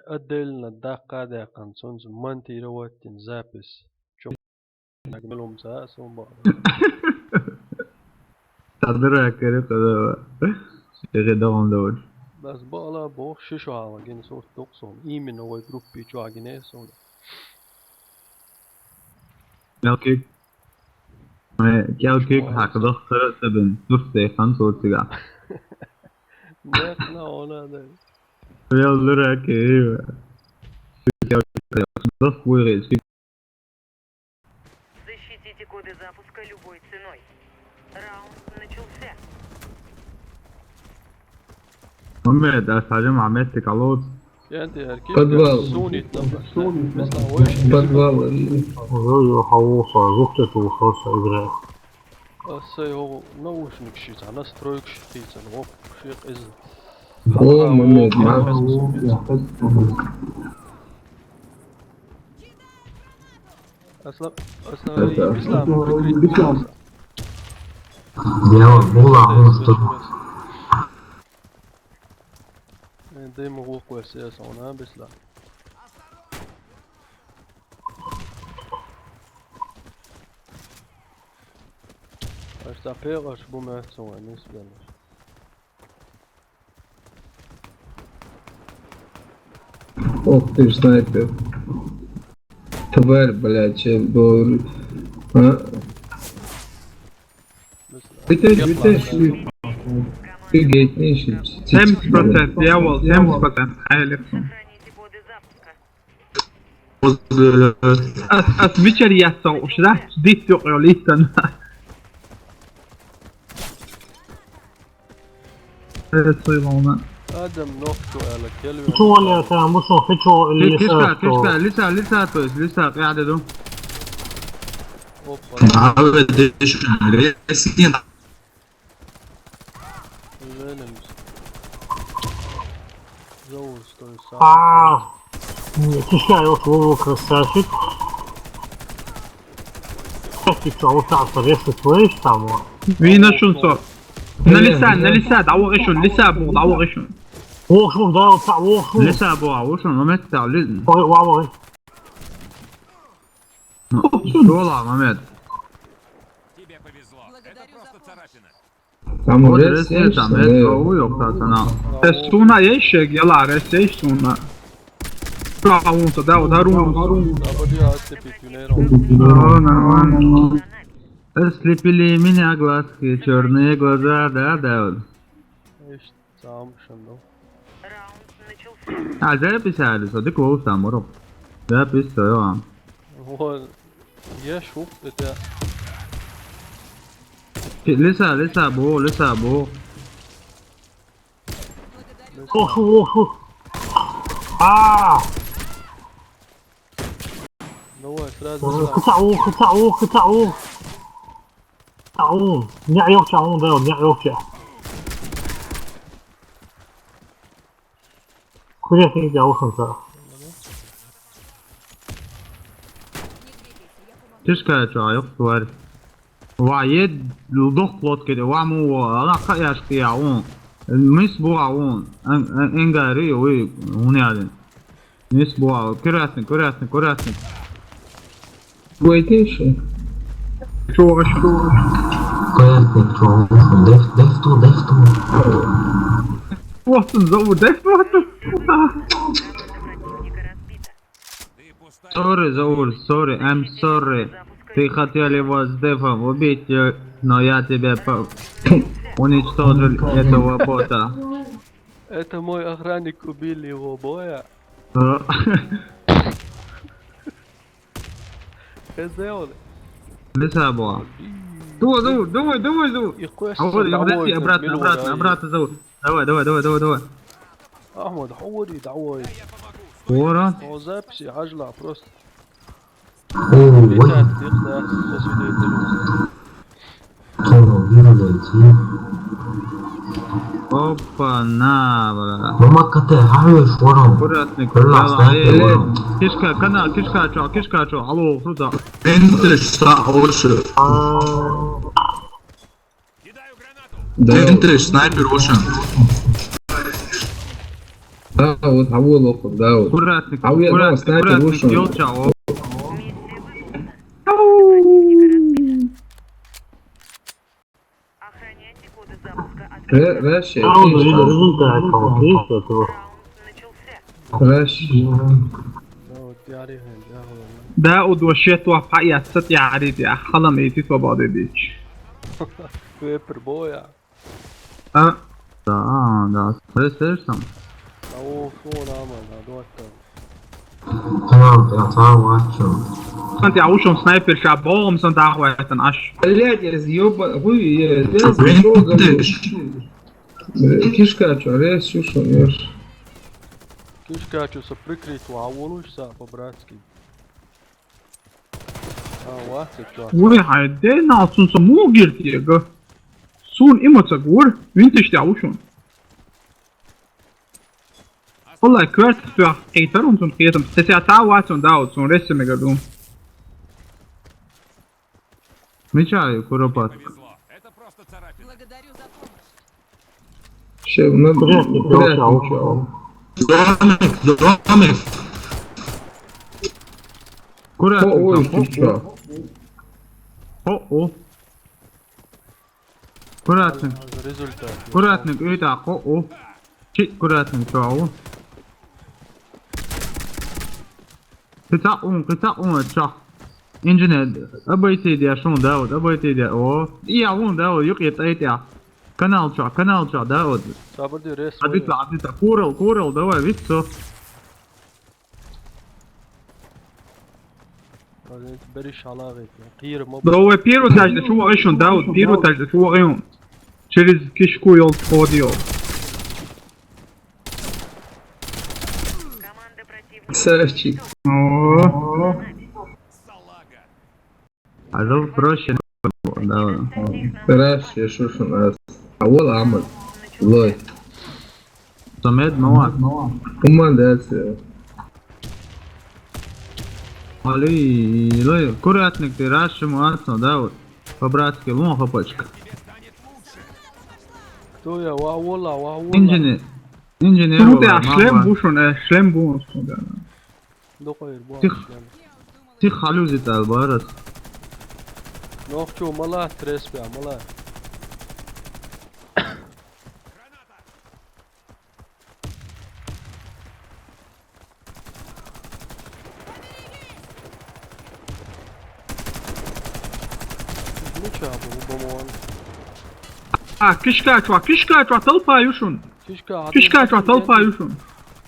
отдельно даққада қансонс монтировать запись. Чё нагмелом за сумба. تقدر كده كده غير دوام دول. بس بالا بوخ ششو هوا جن صوت تقصون إيمن هو جروبي شو عجنة سون. اوكي كيف هكذا خرجت بين نص 5 نقنا ولا ده. يلا راكي ضف ويغيز. Защитите коды запуска любой ценой. Раунд начался. محمد استعجل عملتك على الوضع. أنت هركيب Подвал. سوني تبع مثل وش Подвал. غير حوصة زوجته وخاصة إجراء أصلا هو نوش نكشيت أنا سترويك شتيت أنا وق شيء إذن О, момент, أصلا Это- إسلام فكري дело было دايما هو كويس أنا بس لا أشتاقي أشبو ما تسوى نسبة لك Ох ты ж снайпер. Тварь, блядь, чем был... А? Ты гейт не ищет. 70% يا ول 70% حالك. Сохраните коды запуска. أسميتشر يسا وش راح تديت يقعوا ليسا. صيغونا. آدم نوكتو على كلمة شو اللي كان مصر فتشو اللي كيشكا لسه قاعد دو. أوبا عاود ريسين الانمز زوج ستوري تشكي وصلوا красавчик تشكي تعرف ريست ويش تعمل فينا شو صار؟ لسه دعوة لسه دعوة غشون. وشو ده بتاع وشو لسه ابو عوشن ما تاع لازم. واو شو والله محمد. Тебе повезло. Это просто царапина. Там هو уже درس تعمل قوي وقت سنة. السونا يشق يلا عرس ايش سونا. راون تداو دارون. أبدي هاتي بيتونيرو Слепили меня глазки, черные глаза, да. إيش تعم شنو Раунд начался. запись على صديق هو سامورو. запись يا هو يشوف بتاع لسه ابو وشو هو إسرائيل كتعو نعيوك تعون ده نعيوك كل شيء جاو خمسة تشكى شايف توارث وعيد الضغط كده وعمو راح يشكي عون المسبوع عون انجاري وي هون يعني مسبوع كراسن Вайтейший. شو دفتو وقت نزود ده Противника разбита. Ты пустая. sorry I'm sorry ты хотел его с дефом убить но я тебя уничтожил этого бота. Это мой охранник убили его боя сделали لسه ابو دو и кое حوري обратно зовут давай أحمد حوري دعوي ورا هو записи عجلة просто ой летает тихо до свидания опа на бля ماما كتير حاول ورا كراتني كلها سنايبر. كشكا شو алло fruta انت снайпер Кидаю гранату. снайпер وشن Да, вот, а вот лохов, да, вот. Аккуратник, А я, ну, снайпер аккуратник, вышел. ёлча, о. Охраняйте коды запуска. Раши, Раунд результат конфликта этого. Раунд начался. Раши. No, diğeri hem ya oğlum. داود وشيت وفا يا ست يا عريض يا خلم ايتيت وبعض ديش. Pepper boya. اه da سرسم. Tavuk sonra ama da doğatta. انت عاوشهم سنايبر شعبهم سنت عهوة عش. Блядь, я съёбан, вы, я съёбан. Видишь? Кишка, чё, рез, шушо, ешь. Кишка чуса прикрыть вавулуша по-братски. Вахтик чё. وي هيدينا سون سمو جيرتيغا. سون ايموتك ور وينتش تعوشون. والله كويس في حقيقتهم سون خيتم تسعة واتون داود سون رسم مقدوم. ميشاي كوروبات. Повезло. Это просто царапина. Благодарю за помощь. Ще, ну, блядь, ничего. Домик. كرة Ой, ты чё? او كراتن Результат. كراتن ايدا او شيء كراتن تاو قطع تشا انجن ابيتي دي شلون داود ابيتي دي او يا وون داود يقيت ايتيا كانال تشا داود Sabır diyor res. عديت كورل داود فيتسو انت بريش علاقة قير ما هو بيرو تاج شو ايشون داود بيرو تاج شو غيون через кишку يول فوديو Команда противника. Красавчик. Салага. عجب проще داود Раши, шушо, нас. А вот Амад. Лой. صمد مواد Командация. علي لي كراتنك تراش مواسو داود по-братски лун хапочка Кто я? Ваула. инженер Ну ты шлем бушон шлем бушон да Докойр bu Тих. akşam. تي خالوزي تاع البارس Нохчу мала стресс бя мала. Ну чё, бомон. كشكا طلبا يوشون Kişka. كشكا طلبا يوشون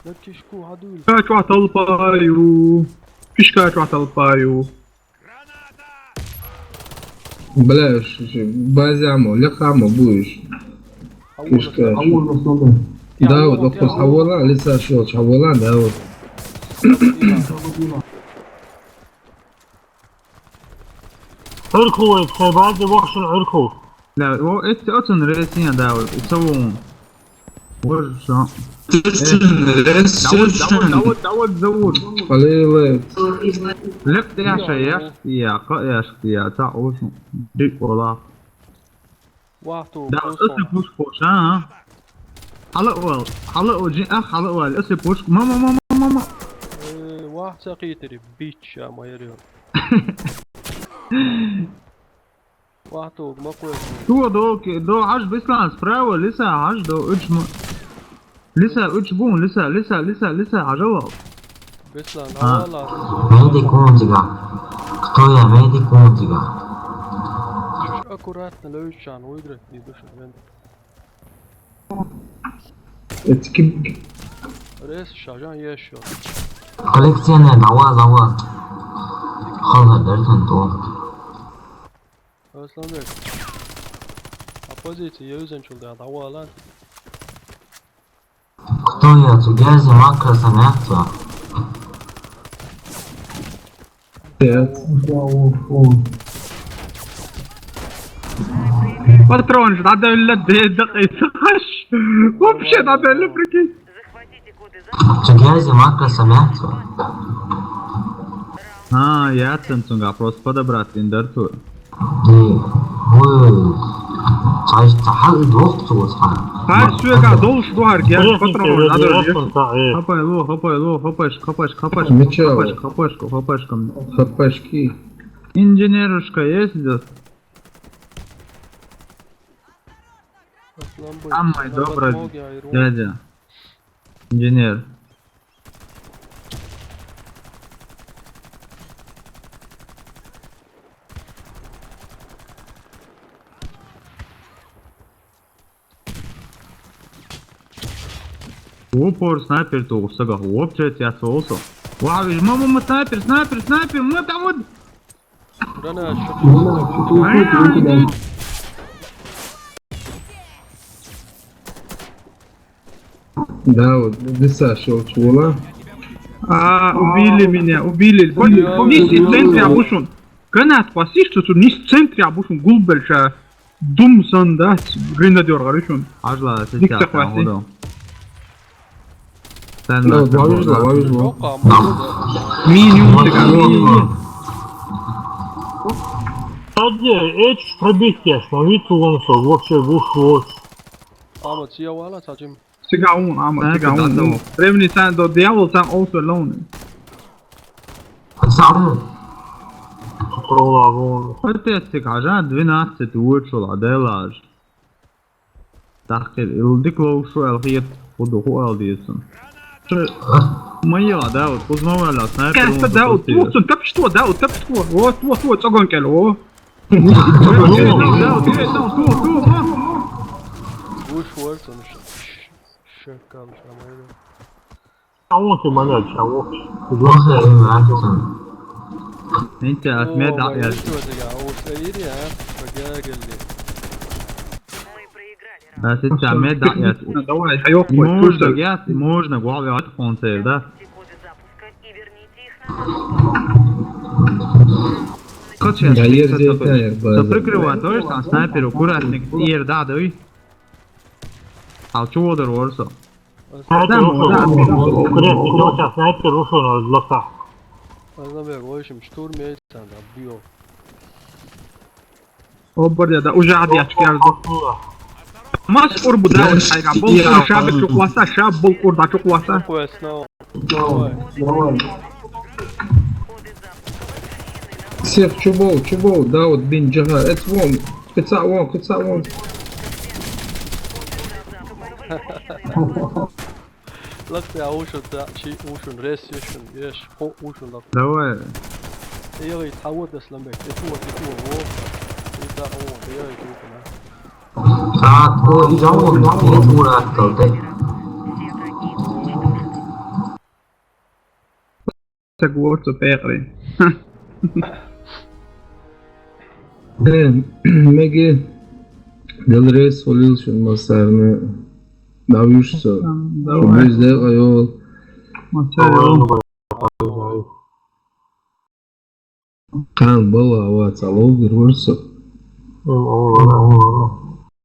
Ne kişku hadul. كشكا طلبا يو كشكا طلبا يو Бля, базямо, ляхамо будешь. Кишка. Да, вот, вопрос Хавола, лица шел, Хавола, да, вот. عركو بعد وحش العركو. لا هو اتن رئيسيا داود يسوون ورشا داود زود Аллилуйя. لفت يا شيخ يا تاع وشو دي والله Wahtu. داود اسي بوش بوش ها حلق جي حلق اسي بوش ماما Waht سقيتري bitch ya ma yarıyor. Wahtu ma koyuyorsun. دو عش بيسلان سبراوة لسه عش دو اجم لسه اجبون لسه عجوه Beslan havalar. Медикунтига. Кто я, медикунтига? Аккуратно ловишь, выиграть не душит. Это ким... Рез шажан yaşıyor. Коллекционер, давай. Хала дертен то. Aslanbek. Оппозиция yüzden çıldı ya dava lan. Кто я, Цугязи, Макроса, Мягцева? патрон надо дقيقة خش вообще надо прикинь Захватите коды запуска. Цугязи, Макроса, Мягцева? я ценцунга просто подобрать индертур И вы حق الوقت وصحى Hayır sürekli doluş duvar gel Приятненько, патрон я надо директор, да, Хапай ло, хапай, Ничего. хапашка. Хапашки. Инженерушка есть здесь? Aslan boy. Самый sana добрый batmoq ayru. дядя. Инженер. Упор снайпер то сага опчет я соусо. Вау, мама снайпер, мы там вот. Burana şu. Да, вот, лиса шел чула. Убили меня, убили. Низ в центре обушен. Kana спаси, что тут низ в центре обушен гулбельша. Думсан, да, гренадер горишун. Ажла, сейчас я Sen Да, de вавижла. Yok ama. минимум мини. Hadi hiç пробитие, смотрите, он что, вообще вышел. Ama çiyavala çacım. Sigaun, ama sigaun. Revni sen do djavol sen also alone. سعود Прола, вон. Это сигажа 12 uurčula delāž. Tahkir ildik laušu elhiet podu hoaldiesun. Моя, да, вот познавала снайпер. Кэста, да, вот, кап что, да, вот, кап что. Вот, огонь кело, о. Vuş var sonuçta. Şök kalmış ama öyle. Чего ты, блядь, чего? وصل معكم انت اسماء دعية. O sayır ya. Bak geldi. Мы проиграли раунд. بس انت اسماء دعية. Давай, хаёк, Можно, я, можно, главное, iPhone сейв, да? Коды запуска и верните их на Kad šeit Gaļieri tas dziedāja, Tu bāzē. prikrivāt to tam sniperu, kurasniks ir dādui. Al čodar orso. Снайпер ушел. Укрепник, у тебя снайпер ушел на глазах. Anlamıyor o işim şturm etsen de bio. Obar ya da užādi atšķiras. Mas kur bu daudz aigā bulkur šābi čuklasa, šāb bulkur da čuklasa. Quest now. Давай. Всех чубол, да, вот бин джага, это вон, кыца вон. Lak ya uşun da şey uşun res yaşın yaş ho uşun lak. Давай. Eğer tavuk deslan bek. Etu o. İda o. Eğer etu kana. ساعات هو يجاوب يقول أكثر Tak orso pēkri. Меги, делрей солил шун масарны, давишься, Давай. bizde ayol, kan bala ava çalov görürse,